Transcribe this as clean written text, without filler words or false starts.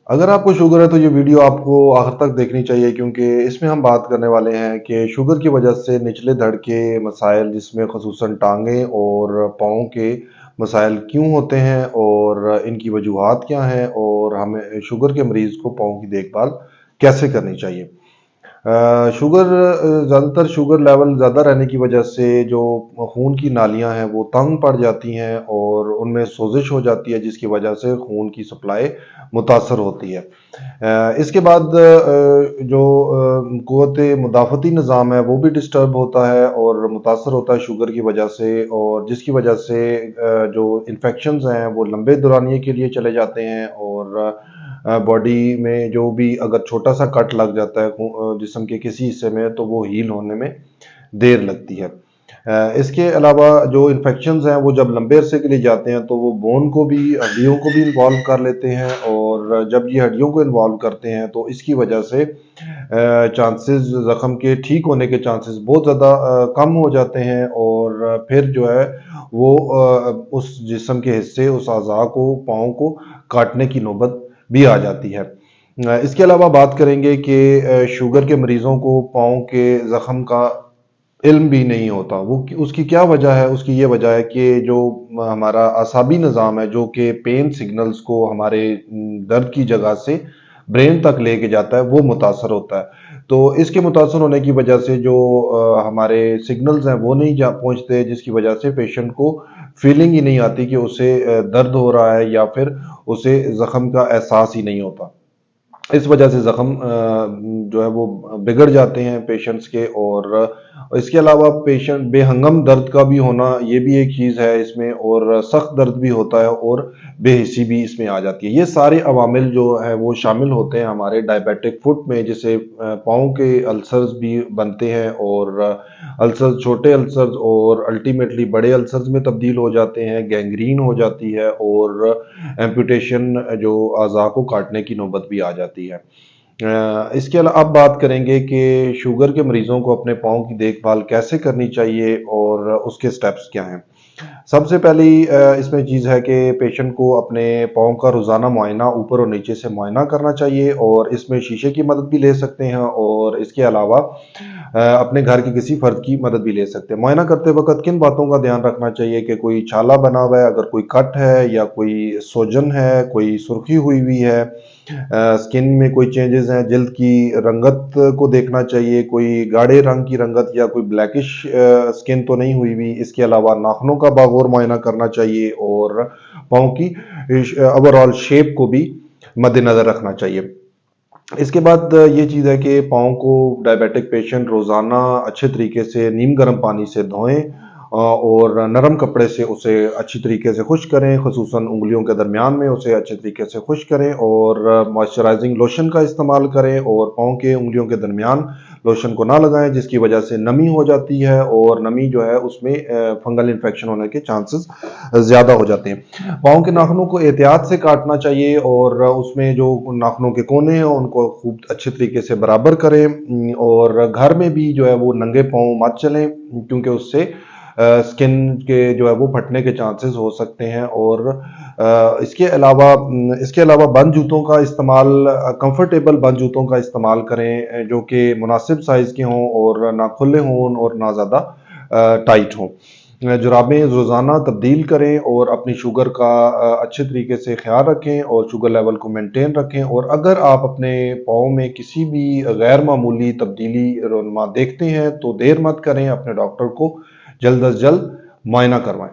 अगर आपको शुगर है तो ये वीडियो आपको आखिर तक देखनी चाहिए, क्योंकि इसमें हम बात करने वाले हैं कि शुगर की वजह से निचले धड़ के मसाइल, जिसमें खसूसन टांगें और पाँव के मसाइल क्यों होते हैं और इनकी वजूहात क्या हैं, और हमें शुगर के मरीज़ को पाँव की देखभाल कैसे करनी चाहिए। शुगर ज़्यादातर शुगर लेवल ज़्यादा रहने की वजह से जो खून की नालियाँ हैं वो तंग पड़ जाती हैं और उनमें सोजिश हो जाती है, जिसकी वजह से खून की सप्लाई मुतासर होती है। इसके बाद जो क़ुव्वते मुदाफ़ती निज़ाम है वो भी डिस्टर्ब होता है और मुतासर होता है शुगर की वजह से, और जिसकी वजह से जो इन्फेक्शंस हैं वो लंबे दौरानिए के लिए चले जाते हैं, और बॉडी में जो भी अगर छोटा सा कट लग जाता है जिस्म के किसी हिस्से में, तो वो हील होने में देर लगती है। इसके अलावा जो इन्फेक्शंस हैं वो जब लंबे अरसे के लिए जाते हैं तो वो बोन को भी, हड्डियों को भी इन्वॉल्व कर लेते हैं, और जब ये हड्डियों को इन्वॉल्व करते हैं तो इसकी वजह से चांसेस ज़ख्म के ठीक होने के चांसेस बहुत ज़्यादा कम हो जाते हैं, और फिर जो है वो उस जिस्म के हिस्से, उस अज़ा को, पाँव को काटने की नौबत भी आ जाती है। इसके अलावा बात करेंगे कि शुगर के मरीज़ों को पाँव के ज़ख्म का इल्म भी नहीं होता। वो उसकी क्या वजह है? उसकी ये वजह है कि जो हमारा असाबी निज़ाम है, जो कि पेन सिग्नल्स को हमारे दर्द की जगह से ब्रेन तक लेके जाता है, वो मुतासर होता है। तो इसके मुतासर होने की वजह से जो हमारे सिग्नल्स हैं वो नहीं जा पहुँचते, जिसकी वजह से पेशेंट को फीलिंग ही नहीं आती कि उसे दर्द हो रहा है, या फिर उसे ज़ख्म का एहसास ही नहीं होता। इस वजह से ज़ख्म जो है वो बिगड़ जाते हैं पेशेंट्स के, और इसके अलावा पेशेंट बेहंगम दर्द का भी होना, ये भी एक चीज़ है इसमें, और सख्त दर्द भी होता है, और बेहिस्सी भी इसमें आ जाती है। ये सारे अवामिल जो है वो शामिल होते हैं हमारे डायबिटिक फुट में, जिससे पाँव के अल्सर्स भी बनते हैं, और अल्सर्स, छोटे अल्सर्स और अल्टीमेटली बड़े अल्सर्स में तब्दील हो जाते हैं, गैंग्रीन हो जाती है, और एम्पुटेशन, जो अज़ा को काटने की नौबत भी आ जाती है। इसके अलावा अब बात करेंगे कि शुगर के मरीज़ों को अपने पाँव की देखभाल कैसे करनी चाहिए और उसके स्टेप्स क्या हैं। सबसे पहली इसमें चीज़ है कि पेशेंट को अपने पाँव का रोज़ाना मुआयना, ऊपर और नीचे से मुआयना करना चाहिए, और इसमें शीशे की मदद भी ले सकते हैं, और इसके अलावा अपने घर के किसी फ़र्द की मदद भी ले सकते हैं। मुआयना करते वक़्त किन बातों का ध्यान रखना चाहिए कि कोई छाला बना हुआ है, अगर कोई कट है या कोई सूजन है, कोई सुर्खी हुई है, स्किन में कोई चेंजेस हैं, जल्द की रंगत को देखना चाहिए, कोई गाढ़े रंग की रंगत या कोई ब्लैकिश स्किन तो नहीं हुई। इसके अलावा नाखूनों का बागौर मुआयना करना चाहिए, और पाँव की ओवरऑल शेप को भी मद्देनज़र रखना चाहिए। इसके बाद ये चीज़ है कि पाँव को डायबिटिक पेशेंट रोज़ाना अच्छे तरीके से नीम गर्म पानी से धोएँ, और नरम कपड़े से उसे अच्छी तरीके से खुश्क करें, ख़ुसूसन उँगलियों के दरमियान में उसे अच्छे तरीके से खुश्क करें, और मॉइस्चराइज़िंग लोशन का इस्तेमाल करें, और पाँव के उँगलियों के दरमियान लोशन को ना लगाएँ, जिसकी वजह से नमी हो जाती है, और नमी जो है उसमें फंगल इन्फेक्शन होने के चांसेस ज़्यादा हो जाते हैं। पाँव के नाखूनों को एहतियात से काटना चाहिए, और उसमें जो नाखूनों के कोने हैं उनको खूब अच्छे तरीके से बराबर करें, और घर में भी जो है वो नंगे पाँव मत चलें, क्योंकि उससे स्किन के जो है वो फटने के चांसेस हो सकते हैं। और इसके अलावा बंद जूतों का इस्तेमाल, कंफर्टेबल बंद जूतों का इस्तेमाल करें, जो कि मुनासिब साइज़ के हों, और ना खुले हों और ना ज़्यादा टाइट हों। जुराबें रोज़ाना तब्दील करें, और अपनी शुगर का अच्छे तरीके से ख्याल रखें, और शुगर लेवल को मेंटेन रखें। और अगर आप अपने पाँव में किसी भी गैर मामूली तब्दीली रोनमा देखते हैं तो देर मत करें, अपने डॉक्टर को जल्द अज़ जल्द मुआयना करवाएँ।